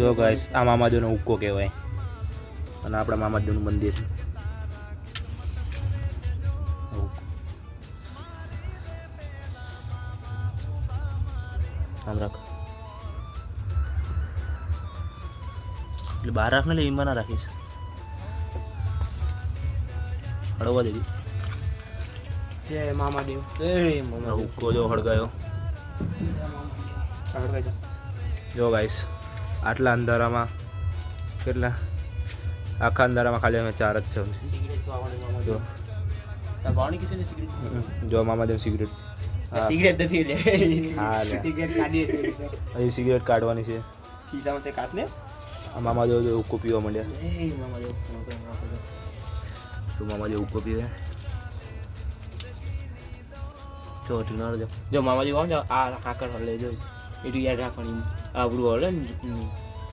જો ગાઈસ આ મામાદેવનો ઉક્કો કહેવાય અને આપણા મામાદેવનું મંદિર આમ રાખ એટલે બહાર રાખ ને એટલે એમાં ના રાખીશ હળવા દેવી જય મામાદેવ ઉક્કો જો હળગાયો જો ગાઈસ આટલા અંધારામાં કેટલા આખા અંધારામાં ખાલી અમે 4 જ છે જો જો મામાદેવ સિગરેટ સિગરેટ નથી લે હા લે સિગરેટ કાઢી અહીં સિગરેટ કાઢવાની છે ખીચામાં છે કાઢને મામાદેવ જો ઉક્કો પીવા માંડ્યા એ મામાદેવ તો મામાદેવ ઉક્કો પીવે જો ટીનાર જો જો મામાજી આવો આ હાકર હલે જો એટલું યાદ રાખવાની આબરૂ હલે ને